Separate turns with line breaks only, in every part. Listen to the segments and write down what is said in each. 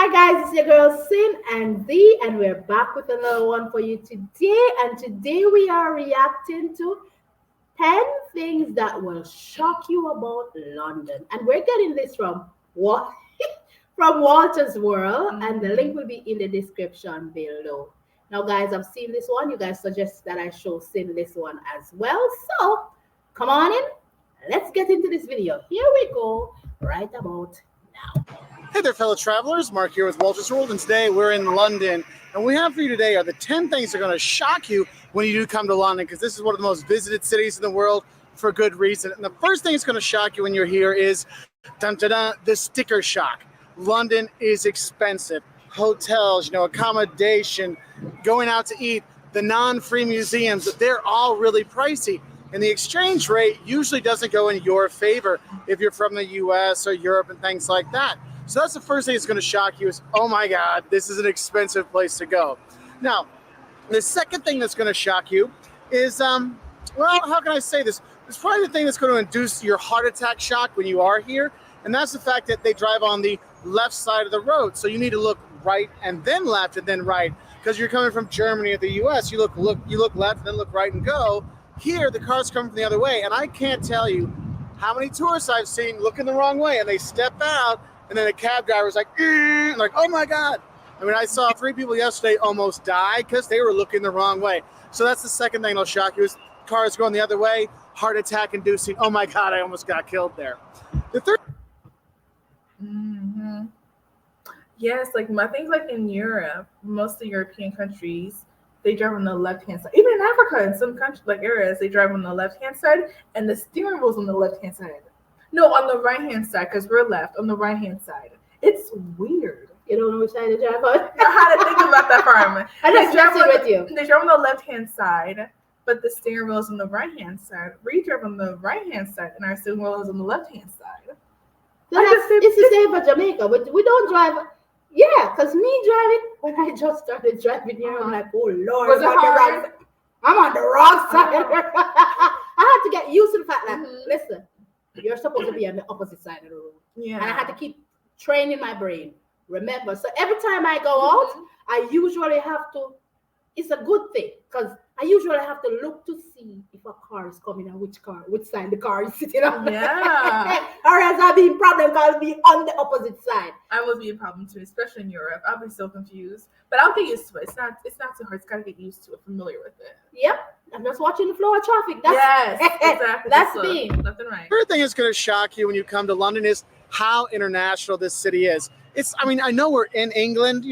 Hi guys, it's your girl Sin and Thee, and we're back with another one for you today. And today we are reacting to 10 things that will shock you about London. And we're getting this from what from Walter's World, and the link will be in the description below. Now, guys, I've seen this one. You guys suggest that I show Sin this one as well. So come on in. Let's get into this video. Here we go, right about now.
Hey there, fellow travelers. Mark here with Walter's World, and today we're in London. And what we have for you today are the 10 things that are going to shock you when you do come to London, because this is one of the most visited cities in the world for good reason. And the first thing that's going to shock you when you're here is the sticker shock. London is expensive. Hotels, accommodation, going out to eat, the non-free museums, they're all really pricey. And the exchange rate usually doesn't go in your favor if you're from the US or Europe and things like that. So that's the first thing that's going to shock you is, oh my God, this is an expensive place to go. Now, the second thing that's going to shock you is, well, how can I say this? It's probably the thing that's going to induce your heart attack shock when you are here. And that's the fact that they drive on the left side of the road. So you need to look right and then left and then right. Because you're coming from Germany or the US, you look left and then look right and go. Here, the cars come from the other way. And I can't tell you how many tourists I've seen looking the wrong way. And they step out. And then the cab driver was like, oh my God. I mean, I saw 3 people yesterday almost die because they were looking the wrong way. So that's the second thing that'll shock you is cars going the other way, heart attack inducing. Oh my God, I almost got killed there. The third.
Yes, like I think like in Europe, most of the European countries, they drive on the left-hand side. Even in Africa, in some countries like areas, they drive on the left-hand side and the steering wheel's on the left-hand side. No, on the right-hand side, because we're left, on the right-hand side. It's weird.
You don't know which side to drive on?
I had to think about that for a moment.
I just with you.
They drive on the left-hand side, but the steering wheel is on the right-hand side. We drive on the right-hand side, and our steering wheel is on the left-hand side.
It's the same for Jamaica. We don't drive. Yeah, because me driving, when I just started driving here, I'm like, oh Lord,
was it hard?
I'm on the wrong side. I had to get used to the fact that, listen, you're supposed to be on the opposite side of the road.
Yeah.
And I had to keep training my brain. Remember, so every time I go out, I usually have to, it's a good thing, because I usually have to look to see if a car is coming and which side the car is sitting on.
Yeah.
Or else I'll be in problem because I'll be on the opposite side.
I would be a problem too, especially in Europe. I'll be so confused. But I'll get used to it. It's not too hard. It's gotta get used to it, familiar with it.
Yep. I'm just watching the flow of traffic.
Yes, exactly.
That's me.
Left and right.
Third thing that's going to shock you when you come to London is how international this city is. I know we're in England,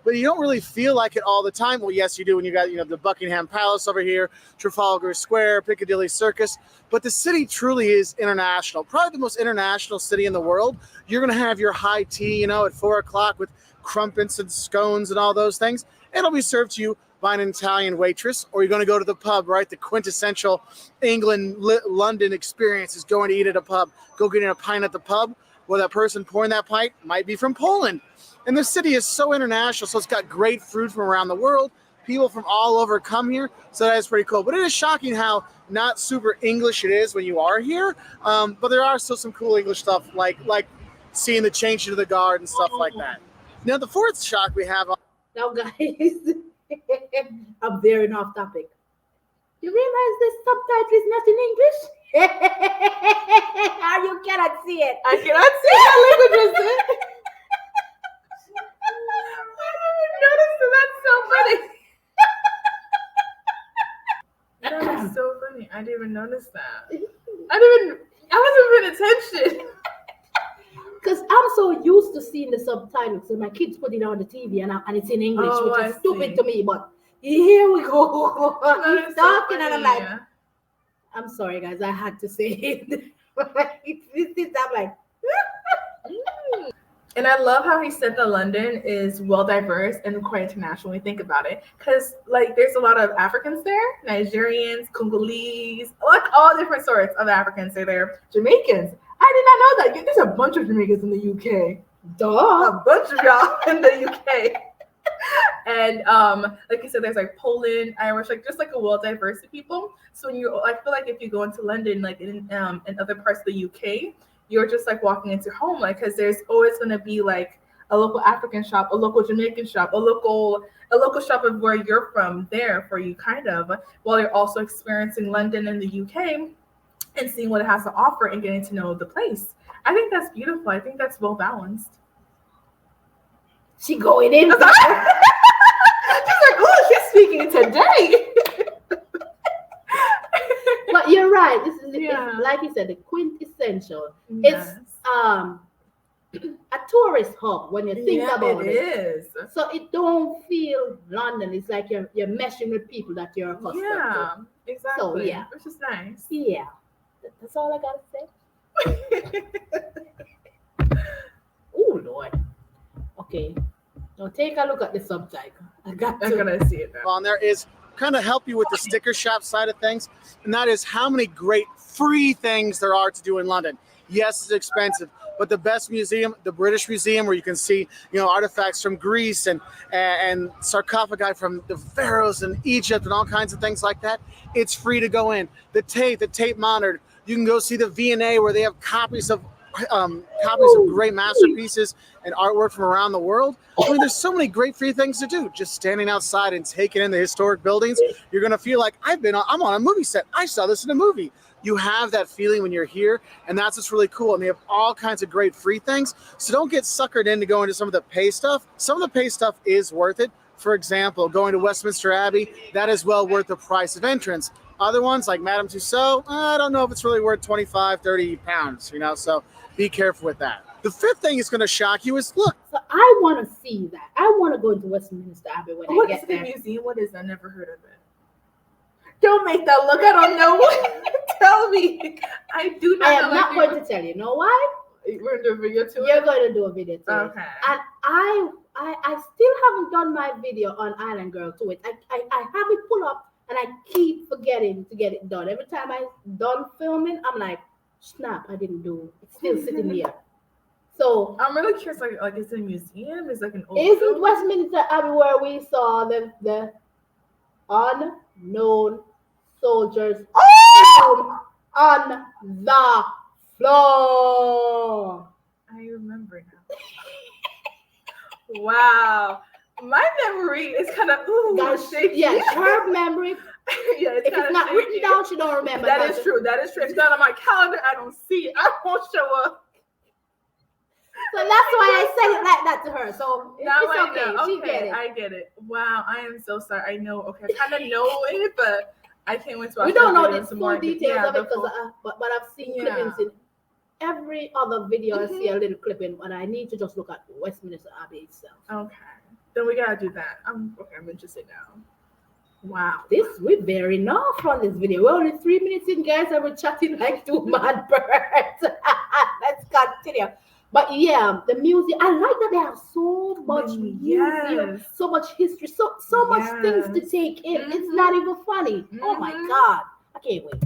but you don't really feel like it all the time. Well, yes, you do when you got, the Buckingham Palace over here, Trafalgar Square, Piccadilly Circus. But the city truly is international. Probably the most international city in the world. You're going to have your high tea, at 4 o'clock with crumpets and scones and all those things. It'll be served to you by an Italian waitress, or you're going to go to the pub, right? The quintessential London experience is going to eat at a pub. Go getting a pint at the pub. Well, that person pouring that pint might be from Poland. And this city is so international, so it's got great food from around the world. People from all over come here, so that is pretty cool. But it is shocking how not super English it is when you are here. But there are still some cool English stuff, like seeing the change into the guard and stuff like that. Now, the fourth shock we have.
Now, guys, I'm veering off topic. You realize this subtitle is not in English? Or you cannot see it.
I cannot see what language is it. I didn't notice that. That's so funny. That is so funny. I didn't even notice that. I wasn't paying attention.
Because I'm so used to seeing the subtitles, and my kids put it on the TV, and it's in English, which is stupid to me. But here we go. He's talking, and I'm like, I'm sorry, guys. I had to say it. I'm like,
and I love how he said that London is well diverse and quite international when we think about it. Because there's a lot of Africans there, Nigerians, Congolese, like all different sorts of Africans are there. Jamaicans. I did not know that. There's a bunch of Jamaicans in the UK.
Duh.
A bunch of y'all in the UK. And like you said, there's Poland, Irish, just a well diverse of people. So I feel like if you go into London, in other parts of the UK, you're just walking into home, because there's always going to be a local African shop, a local Jamaican shop, a local shop of where you're from there for you, kind of, while you're also experiencing London and the UK and seeing what it has to offer and getting to know the place. I think that's beautiful. I think that's well balanced.
She going in.
She's like, oh, she's speaking today.
But you're right. This is it's, like you said, the quintessential.
Yes.
It's a tourist hub when you think about it.
It is.
So it don't feel London. It's like you're meshing with people that you're accustomed to.
Exactly.
So yeah,
which is nice.
Yeah, that's all I gotta say. Oh Lord. Okay. Now take a look at the subtitle. I'm
gonna see it now.
On there is kind of help you with the sticker shop side of things, and that is how many great free things there are to do in London. Yes, it's expensive, but the best museum, the British Museum, where you can see, artifacts from Greece and sarcophagi from the pharaohs in Egypt and all kinds of things like that, it's free to go in. The Tate Modern, you can go see the V&A where they have copies of great masterpieces and artwork from around the world. I mean, there's so many great free things to do. Just standing outside and taking in the historic buildings, you're going to feel like I'm on a movie set. I saw this in a movie. You have that feeling when you're here, and that's what's really cool. And they have all kinds of great free things. So don't get suckered into going to some of the pay stuff. Some of the pay stuff is worth it. For example, going to Westminster Abbey, that is well worth the price of entrance. Other ones like Madame Tussauds, I don't know if it's really worth 25, 30 pounds, so be careful with that. The fifth thing is going to shock you is, look.
So I want to see that. I want to go into Westminster Abbey when I get there.
What is the museum? What is that? I never heard of it. Don't make that look. I don't know. Tell me. I do not.
I am not going to tell you. Know why?
We're going to do a video too.
You're going to do a video too.
Okay.
And I still haven't done my video on Island Girl to it. I have it pulled up and I keep forgetting to get it done. Every time I'm done filming, I'm like, snap, I didn't do it. It's still sitting here. So
I'm really curious, like is it a museum? Is it like an old
isn't
building?
Westminster Abbey where we saw the unknown soldiers on the floor?
I remember now. Wow. My memory is kind of shaky.
Yeah, her memory.
Yeah,
if it's not
shaky.
written down, she don't remember.
That is true. That is true. If it's not on my calendar, I don't see it. I won't show up.
So that's why I said it like that to her. So
now
it's okay. She get it.
I get it. Wow, I am so sorry. I know. Okay, I kind of know it, but I can't wait to watch.
We don't know
the
full details of it but I've seen clippings in every other video. I see a little clipping, but I need to just look at Westminster Abbey itself.
Okay, then we gotta do that. I'm interested now. Wow,
we're veering off on this video. We're only 3 minutes in, guys, and we're chatting like two mad birds. Let's continue. But yeah, the museum, I like that they have so much museum, so much history, so much things to take in. Mm-hmm. It's not even funny. Mm-hmm. Oh my God. I can't wait.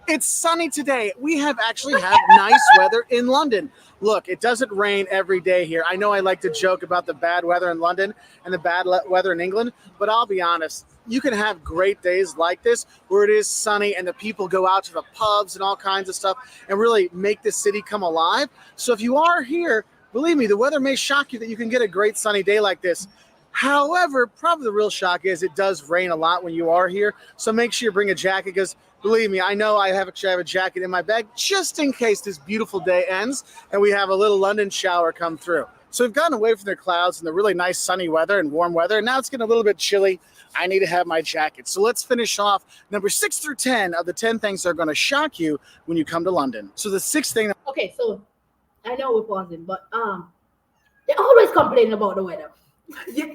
It's sunny today. We have actually had nice weather in London. Look, it doesn't rain every day here. I know I like to joke about the bad weather in London and the bad weather in England, but I'll be honest. You can have great days like this where it is sunny and the people go out to the pubs and all kinds of stuff and really make the city come alive. So if you are here, believe me, the weather may shock you that you can get a great sunny day like this. However, probably the real shock is it does rain a lot when you are here. So make sure you bring a jacket because believe me, I know I have a jacket in my bag just in case this beautiful day ends and we have a little London shower come through. So we've gotten away from the clouds and the really nice sunny weather and warm weather. And now it's getting a little bit chilly. I need to have my jacket. So let's finish off number 6 through 10 of the 10 things that are going to shock you when you come to London. So the sixth thing.
Okay, so I know we're pausing, but they always complain about the weather.
Yeah.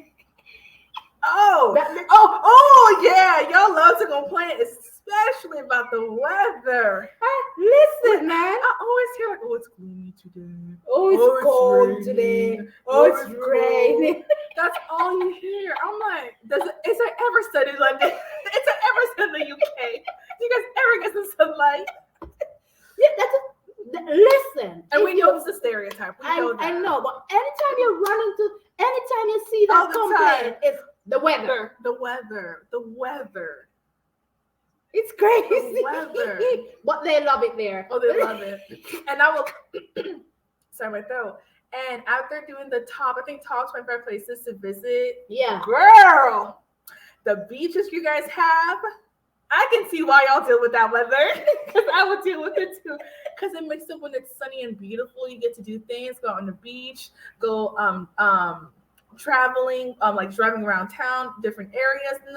Yeah, y'all love to complain, especially about the weather.
Listen, man.
I always hear like, oh, it's gloomy today.
Oh, it's cold today. Oh, it's raining.
That's all you hear. I'm like, is there ever sun in London? Is there ever sun in the UK? Do you guys ever get some sunlight?
Yeah, listen.
And we know it's a stereotype. I
know, but anytime you see that complaint, it's the weather.
The weather.
It's crazy.
The weather.
But they love it there.
Oh, they love it. And I will sorry, my throat. And out there doing the top 25 places to visit.
Yeah.
Girl, the beaches you guys have, I can see why y'all deal with that weather. Because I would deal with it too. Because it makes it when it's sunny and beautiful, you get to do things, go on the beach, go traveling, like driving around town, different areas in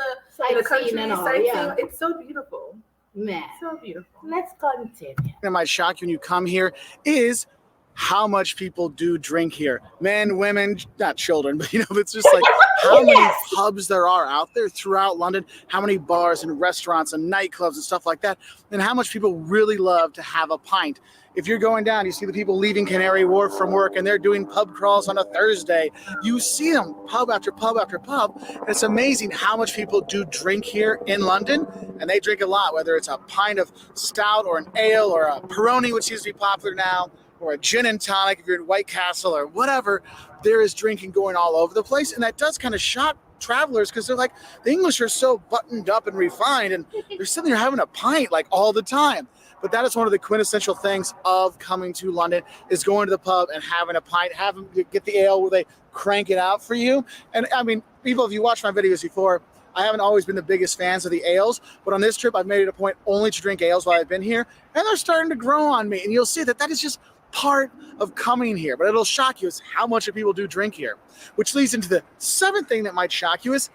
the country,
and all,
sightseeing.
yeah.
It's so beautiful.
Man.
So beautiful.
Let's continue.
That might shock you when you come here is how much people do drink here. Men, women, not children, but it's just like how many pubs there are out there throughout London, how many bars and restaurants and nightclubs and stuff like that, and how much people really love to have a pint. If you're going down, you see the people leaving Canary Wharf from work and they're doing pub crawls on a Thursday. You see them pub after pub after pub. And it's amazing how much people do drink here in London, and they drink a lot, whether it's a pint of stout or an ale or a Peroni, which seems to be popular now, or a gin and tonic if you're in White Castle or whatever. There is drinking going all over the place, and that does kind of shock travelers because they're like, the English are so buttoned up and refined, and they're sitting there having a pint like all the time. But that is one of the quintessential things of coming to London is going to the pub and having a pint, having get the ale where they crank it out for you. And I mean, people, if you watch my videos before, I haven't always been the biggest fans of the ales, but on this trip, I've made it a point only to drink ales while I've been here, and they're starting to grow on me. And you'll see that is just part of coming here, but it'll shock you is how much people do drink here, which leads into the seventh thing that might shock you is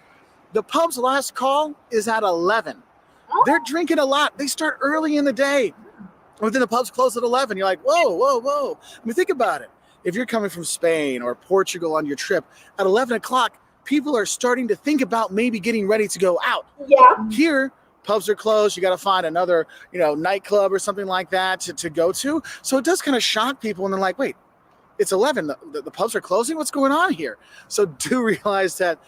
the pub's last call is at 11. They're drinking a lot. They start early in the day. But then the pubs close at 11. You're like, whoa. I mean, think about it. If you're coming from Spain or Portugal on your trip, at 11 o'clock, people are starting to think about maybe getting ready to go out.
Yeah.
Here, pubs are closed. You got to find another, nightclub or something like that to go to. So it does kind of shock people. And they're like, wait, it's 11. The pubs are closing. What's going on here? So do realize that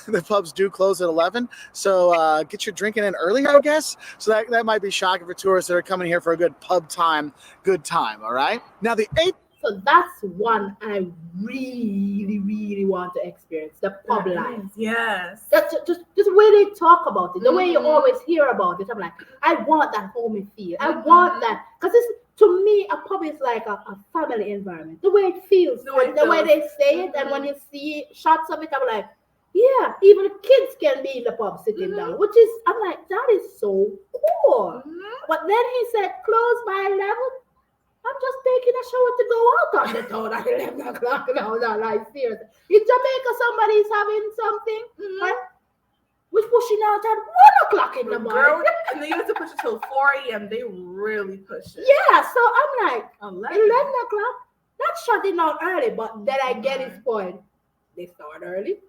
the pubs do close at 11. So get your drinking in earlier, I guess. So that might be shocking for tourists that are coming here for a good pub time, good time. All right. Now the eighth.
So that's one I really, really want to experience, the pub life.
Yes.
That's just the way they talk about it, the way you always hear about it. I'm like, I want that homey feel. I want that. Because to me, a pub is like a family environment. The way it feels, the way they say it, and when you see shots of it, I'm like, yeah, even kids can be in the pub sitting down, which is, I'm like, that is so cool. But then he said, close by 11. I'm just taking a shower to go out on the town at 11 o'clock. No, like seriously. In Jamaica, somebody's having something, right? We're pushing out at 1 o'clock in the morning.
Girl, and they used to push it till 4 a.m. They really push it.
Yeah, so I'm like, 11 o'clock? That's shutting down early, but then I get his point. They start early.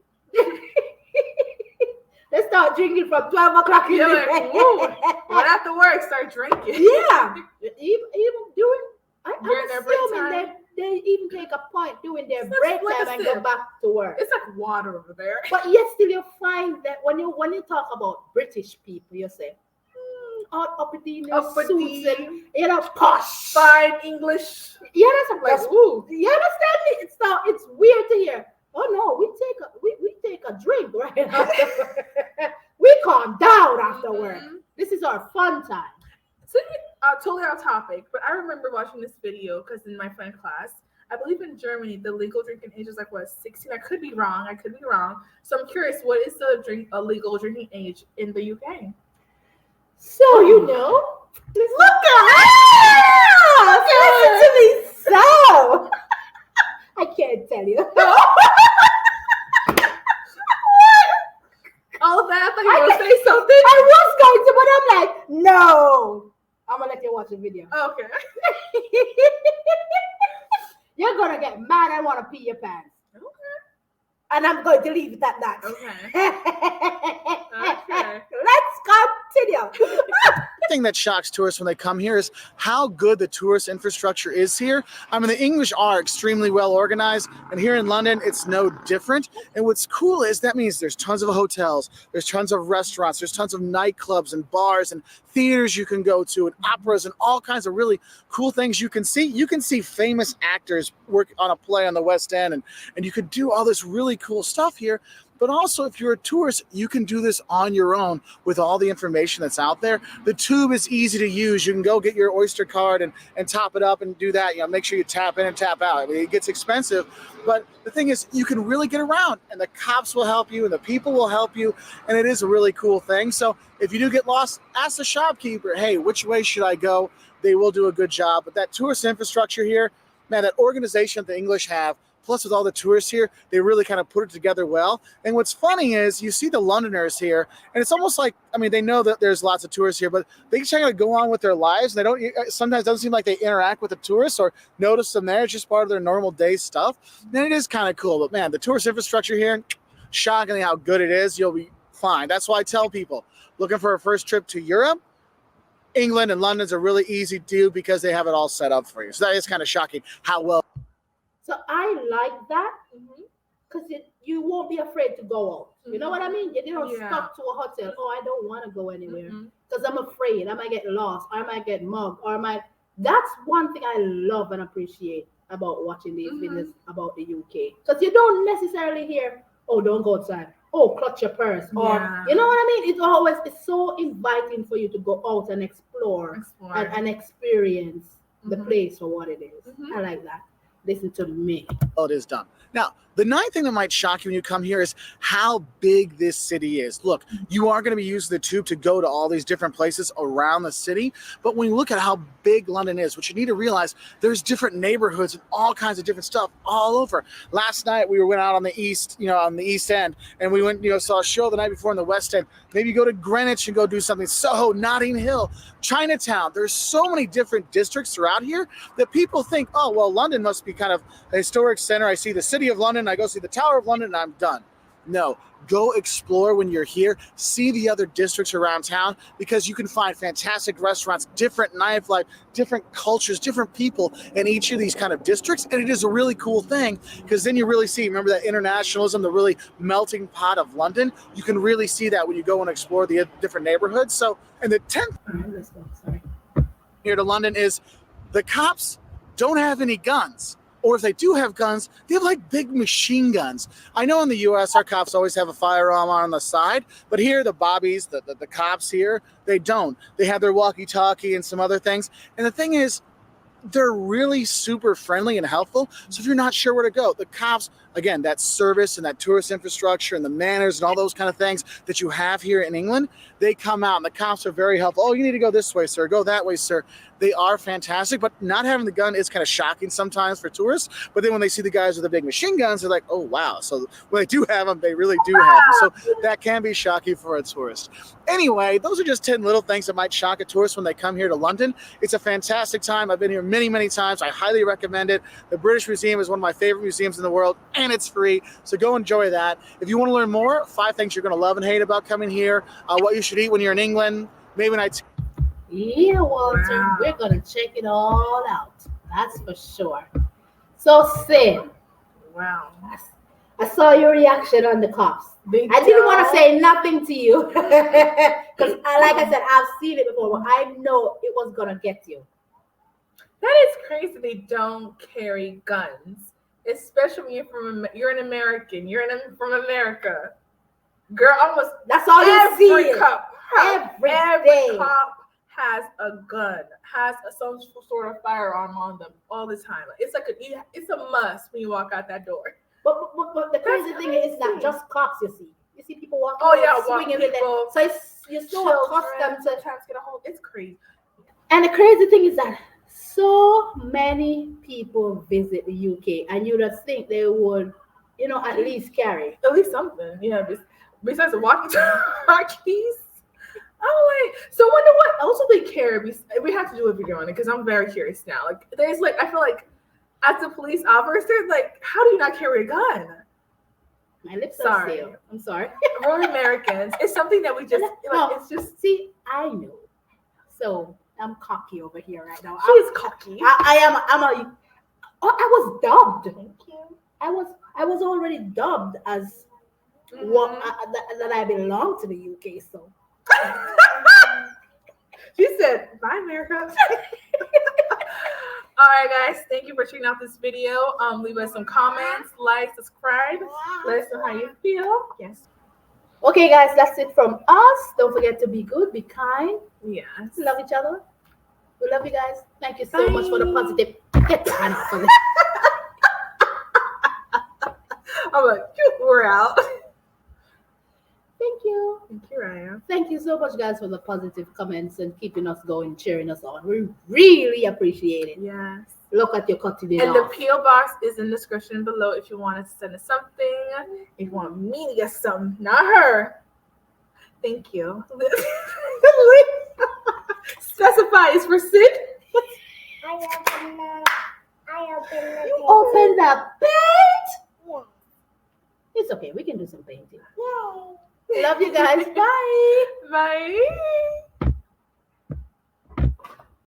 They start drinking from 12 o'clock in the
day. Right after work, start drinking.
Yeah. Even during I'm
their break
assuming
time.
they even take a point during their break time and go back to work.
It's like water over there.
But yet still you find that when you talk about British people, you say, all uppity in their suits and, posh.
Fine English.
Yeah, that's you understand me? It's weird to hear. Oh no, we take a drink right after. We calm down after work. This is our fun time.
So, totally off topic, but I remember watching this video because in my friend class, I believe in Germany, the legal drinking age is 16. I could be wrong. So I'm curious, what is the legal drinking age in the UK?
So look at her! Listen to me, so I can't tell you.
All that, I thought you were going to say something.
I was going to, but I'm like, no. I'm going to let you watch the video.
Okay.
You're going to get mad and want to pee your pants.
Okay.
And I'm going to leave it at that.
Okay.
Let's continue.
The thing that shocks tourists when they come here is how good the tourist infrastructure is here. I mean, the English are extremely well organized, and here in London, it's no different. And what's cool is that means there's tons of hotels, there's tons of restaurants, there's tons of nightclubs and bars and theaters you can go to, and operas and all kinds of really cool things you can see. You can see famous actors work on a play on the West End, and you could do all this really cool stuff here. But also, if you're a tourist, you can do this on your own with all the information that's out there. The tube is easy to use. You can go get your Oyster card and top it up and do that. Make sure you tap in and tap out. I mean, it gets expensive, but the thing is, you can really get around, and the cops will help you, and the people will help you, and it is a really cool thing. So if you do get lost, ask the shopkeeper, hey, which way should I go? They will do a good job. But that tourist infrastructure here, man, that organization that the English have, plus with all the tourists here, they really kind of put it together well. And what's funny is you see the Londoners here, and it's almost like, I mean, they know that there's lots of tourists here, but they just kind of go on with their lives. And they don't, sometimes it doesn't seem like they interact with the tourists or notice them there. It's just part of their normal day stuff. And it is kind of cool. But man, the tourist infrastructure here, shockingly how good it is. You'll be fine. That's why I tell people looking for a first trip to Europe, England and London's a really easy deal because they have it all set up for you. So that is kind of shocking how well.
So I like that because you won't be afraid to go out. You know what I mean? You don't stuck to a hotel. Oh, I don't want to go anywhere because I'm afraid I might get lost, or I might get mugged, or I might. That's one thing I love and appreciate about watching these videos about the UK, because you don't necessarily hear, "Oh, don't go outside. Oh, clutch your purse," or you know what I mean? It's so inviting for you to go out and explore. And experience the place for what it is. I like that. Listen to me.
Oh, it is done. Now, the ninth thing that might shock you when you come here is how big this city is. Look, you are going to be using the tube to go to all these different places around the city. But when you look at how big London is, what you need to realize, there's different neighborhoods and all kinds of different stuff all over. Last night, we went out on the east, on the East End, and we went, saw a show the night before in the West End. Maybe go to Greenwich and go do something. Soho, Notting Hill, Chinatown. There's so many different districts throughout here that people think, oh, well, London must be kind of a historic center. I see the City of London, I go see the Tower of London, and I'm done. No, go explore when you're here. See the other districts around town, because you can find fantastic restaurants, different nightlife, different cultures, different people in each of these kind of districts. And it is a really cool thing, because then you really see, remember that internationalism, the really melting pot of London? You can really see that when you go and explore the different neighborhoods. So, and the 10th here to London is the cops don't have any guns. Or if they do have guns, they have like big machine guns. I know in the U.S. our cops always have a firearm on the side, but here the bobbies, the cops here, they don't. They have their walkie-talkie and some other things. And the thing is, they're really super friendly and helpful. So if you're not sure where to go, the cops, again, that service and that tourist infrastructure and the manners and all those kind of things that you have here in England, they come out and the cops are very helpful. Oh, you need to go this way, sir. Go that way, sir. They are fantastic, but not having the gun is kind of shocking sometimes for tourists. But then when they see the guys with the big machine guns, they're like, oh, wow. So when they do have them, they really do have them. So that can be shocking for a tourist. Anyway, those are just 10 little things that might shock a tourist when they come here to London. It's a fantastic time. I've been here many, many times. I highly recommend it. The British Museum is one of my favorite museums in the world, and it's free. So go enjoy that. If you want to learn more, 5 things you're going to love and hate about coming here, what you should eat when you're in England, maybe nights.
Yeah, Walter, we're going to check it all out. That's for sure. So, Cyn.
Wow.
I saw your reaction on the cops. I didn't want to say nothing to you because, like I said, I've seen it before, but I know it was going to get you.
That is crazy. They don't carry guns, especially when you're an American. You're from America. Girl, almost
that's all you see.
Every cop has a gun, has some sort of firearm on them all the time. It's like it's a must when you walk out that door.
But the crazy thing is not just cops. You see people walking.
Swinging with them.
So you're so accustomed to
trying to get a hold. It's crazy.
And the crazy thing is that so many people visit the UK, and you just think they would, at least carry
something. Yeah, besides the walkie-talkies. Oh wait. So I wonder what else will they carry? We have to do a video on it because I'm very curious now. Like, I feel like as a police officer, like, how do you not carry a gun?
My lips are sealed. I'm sorry.
We're Americans. It's something that we just. It's just.
See, I know. So I'm cocky over here right now.
She's cocky.
I was dubbed. Thank you. I was already dubbed as that I belong to the UK. So.
She said, "Bye, America." All right, guys. Thank you for checking out this video. Leave us some comments, like, subscribe. Let us know how you feel. Yes.
Okay, guys, that's it from us. Don't forget to be good, be kind,
Yes.
love each other. We love you guys. Thank you so much for the positive. Get the hand off of it.
I'm like, we're out.
Thank you.
Thank you, Raya.
Thank you so much, guys, for the positive comments and keeping us going, cheering us on. We really appreciate it.
Yes.
Look at your cutting it
And the
off.
P.O. box is in the description below if you want to send us something. If you want me to get some, not her. Thank you. Specify is for Sid.
You open the paint?
Yeah.
It's okay. We can do some painting. Love you guys. Bye.
Bye.